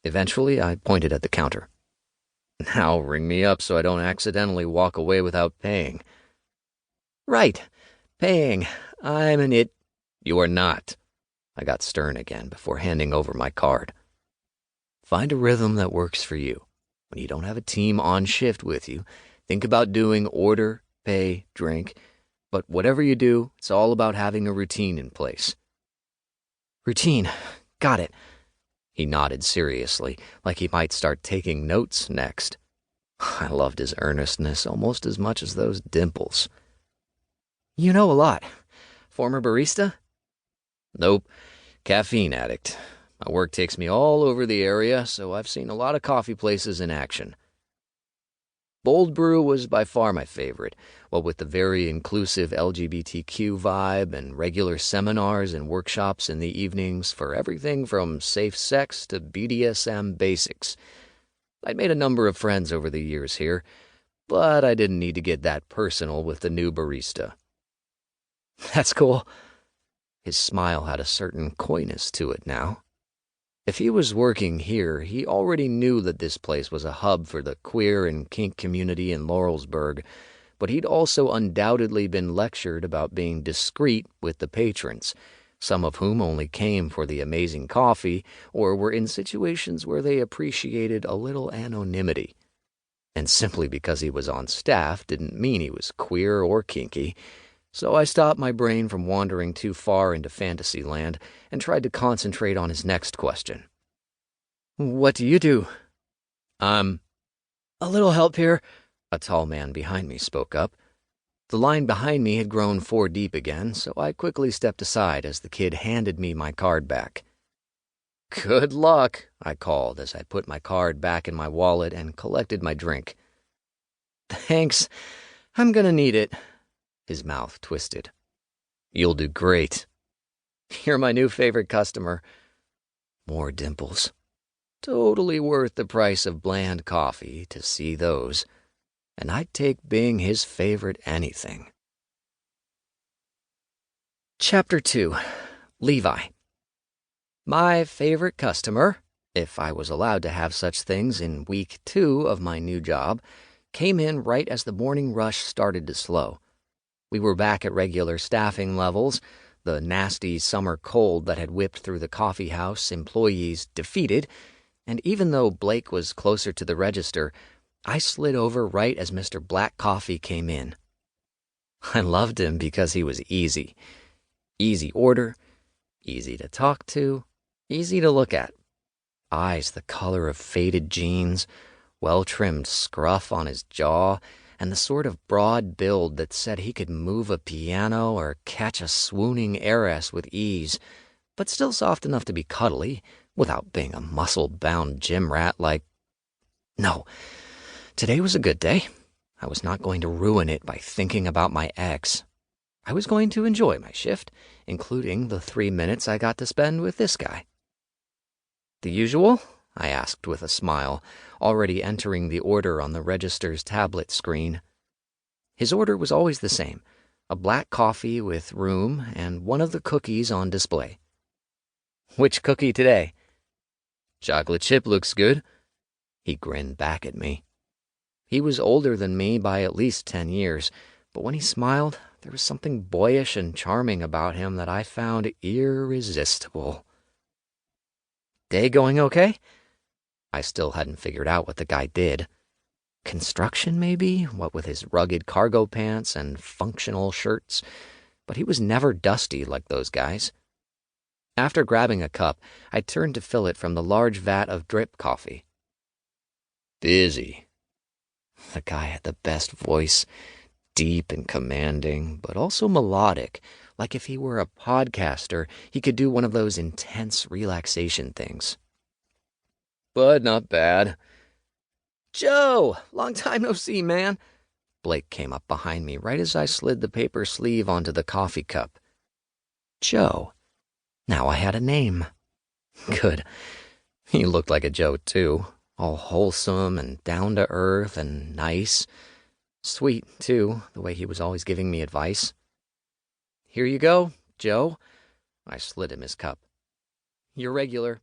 Eventually, I pointed at the counter. Now ring me up so I don't accidentally walk away without paying. Right, paying. I'm an it. You are not. I got stern again before handing over my card. Find a rhythm that works for you. When you don't have a team on shift with you, think about doing order, pay, drink. But whatever you do, it's all about having a routine in place. Routine. Got it. He nodded seriously, like he might start taking notes next. I loved his earnestness almost as much as those dimples. You know a lot. Former barista? Nope. Caffeine addict. My work takes me all over the area, so I've seen a lot of coffee places in action. Bold brew was by far my favorite, what with the very inclusive LGBTQ vibe and regular seminars and workshops in the evenings for everything from safe sex to BDSM basics. I'd made a number of friends over the years here, but I didn't need to get that personal with the new barista. That's cool. His smile had a certain coyness to it now. If he was working here, he already knew that this place was a hub for the queer and kink community in Laurelsburg, but he'd also undoubtedly been lectured about being discreet with the patrons, some of whom only came for the amazing coffee or were in situations where they appreciated a little anonymity. And simply because he was on staff didn't mean he was queer or kinky. So I stopped my brain from wandering too far into fantasy land and tried to concentrate on his next question. What do you do? A little help here, a tall man behind me spoke up. The line behind me had grown 4 deep again, so I quickly stepped aside as the kid handed me my card back. Good luck, I called as I put my card back in my wallet and collected my drink. Thanks. I'm gonna need it. His mouth twisted. You'll do great. You're my new favorite customer. More dimples. Totally worth the price of bland coffee to see those. And I'd take being his favorite anything. Chapter 2. Levi. My favorite customer, if I was allowed to have such things in week 2 of my new job, came in right as the morning rush started to slow. We were back at regular staffing levels, the nasty summer cold that had whipped through the coffee house employees defeated, and even though Blake was closer to the register, I slid over right as Mr. Black Coffee came in. I loved him because he was easy. Easy order, easy to talk to, easy to look at. Eyes the color of faded jeans, well-trimmed scruff on his jaw, and the sort of broad build that said he could move a piano or catch a swooning heiress with ease, but still soft enough to be cuddly, without being a muscle-bound gym rat like... No, today was a good day. I was not going to ruin it by thinking about my ex. I was going to enjoy my shift, including the 3 minutes I got to spend with this guy. The usual? I asked with a smile, already entering the order on the register's tablet screen. His order was always the same, a black coffee with room and one of the cookies on display. Which cookie today? Chocolate chip looks good. He grinned back at me. He was older than me by at least 10 years, but when he smiled, there was something boyish and charming about him that I found irresistible. Day going okay? I still hadn't figured out what the guy did. Construction, maybe, what with his rugged cargo pants and functional shirts, but he was never dusty like those guys. After grabbing a cup, I turned to fill it from the large vat of drip coffee. Busy. The guy had the best voice, deep and commanding, but also melodic, like if he were a podcaster, he could do one of those intense relaxation things. But not bad. Joe, long time no see, man. Blake came up behind me right as I slid the paper sleeve onto the coffee cup. Joe. Now I had a name. Good. He looked like a Joe, too, all wholesome and down-to-earth and nice. Sweet, too, the way he was always giving me advice. Here you go, Joe. I slid him his cup. Your regular.